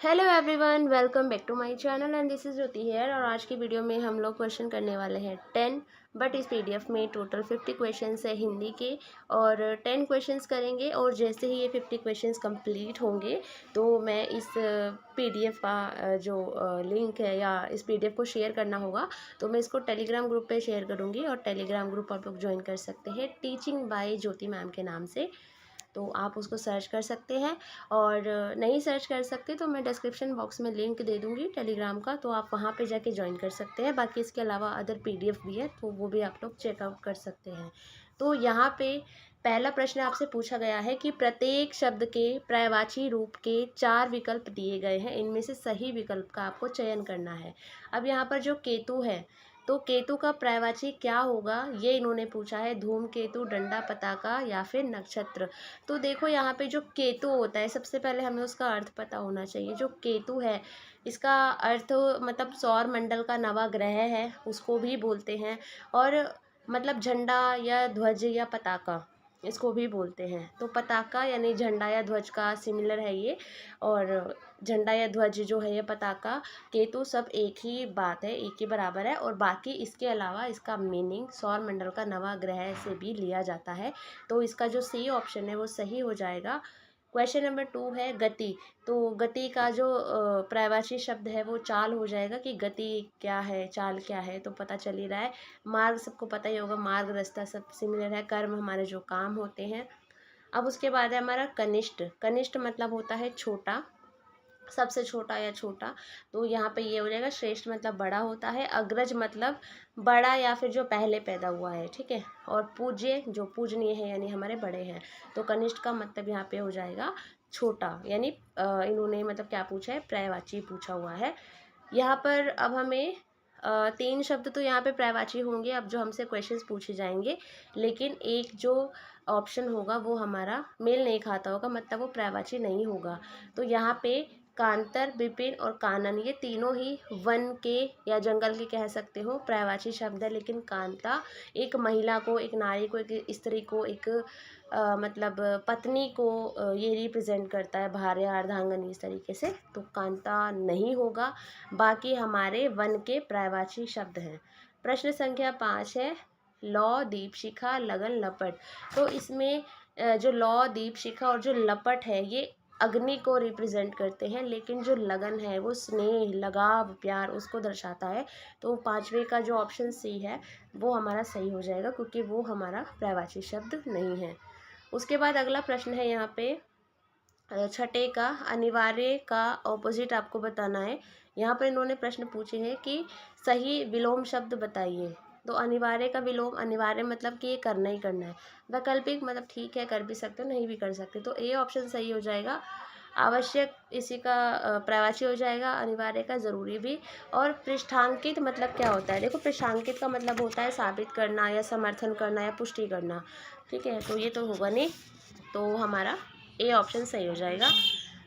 Hello everyone, welcome back to my channel and this is Jyoti here. और आज की video में हम लोग क्वेश्चन करने वाले हैं 10, बट इस पीडीएफ में टोटल 50 क्वेश्चंस है हिंदी के और 10 क्वेश्चंस करेंगे। और जैसे ही ये 50 क्वेश्चंस कंप्लीट होंगे तो मैं इस पीडीएफ का जो लिंक है या इस पीडीएफ को शेयर करना होगा तो मैं इसको टेलीग्राम ग्रुप पे शेयर करूँगी। और टेलीग्राम ग्रुप आप लोग ज्वाइन कर सकते हैं टीचिंग बाय ज्योति मैम के नाम से, तो आप उसको सर्च कर सकते हैं। और नहीं सर्च कर सकते तो मैं डिस्क्रिप्शन बॉक्स में लिंक दे दूँगी टेलीग्राम का, तो आप वहाँ पे जाके ज्वाइन कर सकते हैं। बाकी इसके अलावा अदर पीडीएफ भी है तो वो भी आप लोग चेकआउट कर सकते हैं। तो यहाँ पे पहला प्रश्न आपसे पूछा गया है कि प्रत्येक शब्द के पर्यायवाची रूप के 4 विकल्प दिए गए हैं, इनमें से सही विकल्प का आपको चयन करना है। अब यहाँ पर जो केतु है तो केतु का पर्यायवाची क्या होगा ये इन्होंने पूछा है, धूमकेतु, डंडा, पताका या फिर नक्षत्र। तो देखो यहाँ पे जो केतु होता है सबसे पहले हमें उसका अर्थ पता होना चाहिए। जो केतु है इसका अर्थ मतलब सौर मंडल का नवा ग्रह है उसको भी बोलते हैं, और मतलब झंडा या ध्वज या पताका इसको भी बोलते हैं। तो पताका यानी झंडा या ध्वज का सिमिलर है ये, और झंडा या ध्वज जो है ये पताका केतु सब एक ही बात है, एक ही बराबर है। और बाकी इसके अलावा इसका मीनिंग सौर मंडल का नवा ग्रह से भी लिया जाता है। तो इसका जो सी ऑप्शन है वो सही हो जाएगा। क्वेश्चन नंबर 2 है गति। तो गति का जो पर्यायवाची शब्द है वो चाल हो जाएगा कि गति क्या है, चाल क्या है, तो पता चल ही रहा है। मार्ग सबको पता ही होगा, मार्ग रास्ता सब सिमिलर है, कर्म हमारे जो काम होते हैं। अब उसके बाद है हमारा कनिष्ठ। कनिष्ठ मतलब होता है छोटा, सबसे छोटा या छोटा। तो यहाँ पे ये हो जाएगा। श्रेष्ठ मतलब बड़ा होता है। अग्रज मतलब बड़ा या फिर जो पहले पैदा हुआ है, ठीक है। और पूज्य जो पूजनीय है यानी हमारे बड़े हैं। तो कनिष्ठ का मतलब यहाँ पे हो जाएगा छोटा, यानी इन्होंने मतलब क्या पूछा है, पर्यायवाची पूछा हुआ है यहाँ पर। अब हमें 3 शब्द तो यहाँ पे पर्यायवाची होंगे अब जो हमसे क्वेश्चंस पूछे जाएंगे, लेकिन एक जो ऑप्शन होगा वो हमारा मेल नहीं खाता होगा, मतलब वो पर्यायवाची नहीं होगा। तो यहाँ पे कांतर, विपिन और कानन ये तीनों ही वन के या जंगल के कह सकते हो पर्यायवाची शब्द है। लेकिन कांता एक महिला को, एक नारी को, एक स्त्री को, एक मतलब पत्नी को ये रिप्रेजेंट करता है, भार्या, अर्धांगिनी, इस तरीके से। तो कांता नहीं होगा। बाकी हमारे वन के पर्यायवाची शब्द हैं। प्रश्न संख्या 5 है लौ, दीपशिखा, लगन, लपट। तो इसमें जो लौ, दीपशिखा और जो लपट है ये अग्नि को रिप्रेजेंट करते हैं, लेकिन जो लगन है वो स्नेह, लगाव, प्यार उसको दर्शाता है। तो 5वें का जो ऑप्शन सी है वो हमारा सही हो जाएगा, क्योंकि वो हमारा पर्यायवाची शब्द नहीं है। उसके बाद अगला प्रश्न है यहाँ पे 6 का अनिवार्य का ऑपोजिट आपको बताना है। यहाँ पर इन्होंने प्रश्न पूछे हैं कि सही विलोम शब्द बताइए। तो अनिवार्य का विलोम, अनिवार्य मतलब कि ये करना ही करना है। वैकल्पिक मतलब ठीक है कर भी सकते हो, नहीं भी कर सकते, तो ए ऑप्शन सही हो जाएगा। आवश्यक इसी का पर्यायवाची हो जाएगा, अनिवार्य का ज़रूरी भी। और पृष्ठांकित मतलब क्या होता है, देखो पृष्ठांकित का मतलब होता है साबित करना या समर्थन करना या पुष्टि करना, ठीक है। तो ये तो होगा नहीं, तो हमारा ए ऑप्शन सही हो जाएगा।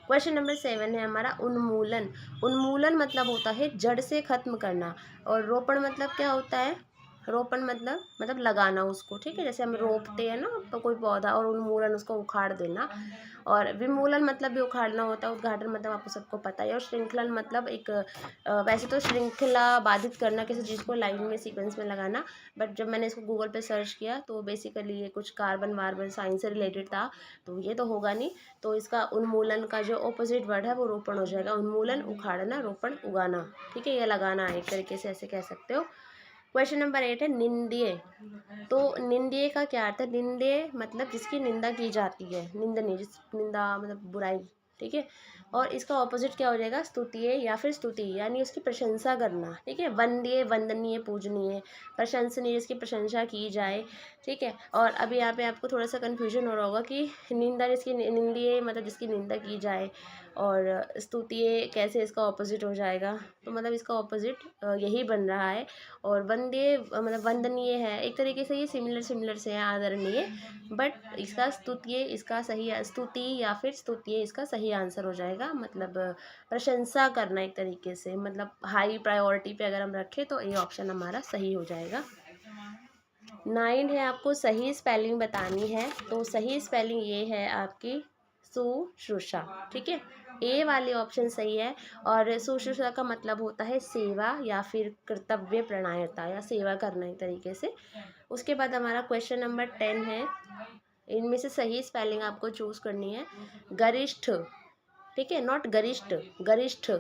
क्वेश्चन नंबर 7 है हमारा उन्मूलन। उन्मूलन मतलब होता है जड़ से खत्म करना। और रोपण मतलब क्या होता है, रोपण मतलब लगाना उसको, ठीक है। जैसे हम रोपते हैं ना तो कोई पौधा, और उन्मूलन उसको उखाड़ देना। और विमूलन मतलब भी उखाड़ना होता है, उद्घाटन मतलब आपको सबको पता है। और श्रृंखलन मतलब एक वैसे तो श्रृंखला बाधित करना, किसी चीज़ को लाइन में सीक्वेंस में लगाना, बट जब मैंने इसको गूगल पे सर्च किया तो बेसिकली ये कुछ कार्बन वार्बन साइंस से रिलेटेड था, तो ये तो होगा नहीं। तो इसका उन्मूलन का जो ऑपोजिट वर्ड है वो रोपण हो जाएगा। उन्मूलन उखाड़ना, रोपण उगाना, ठीक है, ये लगाना है एक तरीके से, ऐसे कह सकते हो। क्वेश्चन नंबर 8 है निंदनीय। तो निंदनीय का क्या अर्थ है, निंदनीय मतलब जिसकी निंदा की जाती है, निंदनीय जिस निंदा मतलब बुराई, ठीक है। और इसका ऑपोजिट क्या हो जाएगा, स्तुतीय या फिर स्तुति यानी उसकी प्रशंसा करना, ठीक है। वंद्य, वंदनीय, पूजनीय, प्रशंसनीय जिसकी प्रशंसा की जाए, ठीक है। और अभी यहाँ पे आपको थोड़ा सा कन्फ्यूजन हो रहा होगा कि निंदा जिसकी, निंदनीय मतलब जिसकी निंदा की जाए, और स्तुतीय कैसे इसका ऑपोजिट हो जाएगा। तो मतलब इसका ऑपोजिट यही बन रहा है। और वंदे मतलब वंदनीय है, एक तरीके से ये सिमिलर सिमिलर से है, आदरणीय। बट इसका स्तुतीय, इसका सही स्तुति या फिर स्तुतीय इसका सही आंसर हो जाएगा। मतलब प्रशंसा करना एक तरीके से, मतलब हाई प्रायोरिटी पे अगर हम रखें तो ये ऑप्शन हमारा सही हो जाएगा। 9 है आपको सही स्पेलिंग बतानी है। तो सही स्पेलिंग ये है आपकी शुश्रूषा। ठीक है, ए वाले ऑप्शन सही है। और शुश्रूषा का मतलब होता है सेवा या फिर कर्तव्य प्रणायता या सेवा करना एक तरीके से। उसके बाद हमारा क्वेश्चन नंबर 10 है, इनमें से सही स्पेलिंग आपको चूज करनी है। गरिष्ठ, ठीक है, नॉट गरिष्ठ, गरिष्ठ।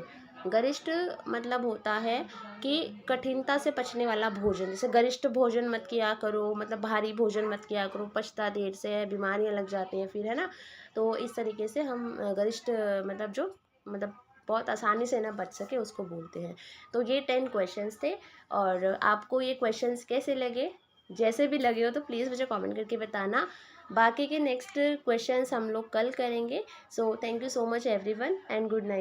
गरिष्ठ मतलब होता है कि कठिनता से पचने वाला भोजन। जैसे गरिष्ठ भोजन मत किया करो, मतलब भारी भोजन मत किया करो, पचता देर से है, बीमारियां लग जाती हैं फिर, है ना। तो इस तरीके से हम गरिष्ठ मतलब जो मतलब बहुत आसानी से ना बच सके उसको बोलते हैं। तो ये 10 क्वेश्चंस थे। और आपको ये क्वेश्चंस कैसे लगे, जैसे भी लगे हो तो प्लीज़ मुझे कमेंट करके बताना। बाकी के नेक्स्ट क्वेश्चंस हम लोग कल करेंगे। So thank you so much everyone and good night.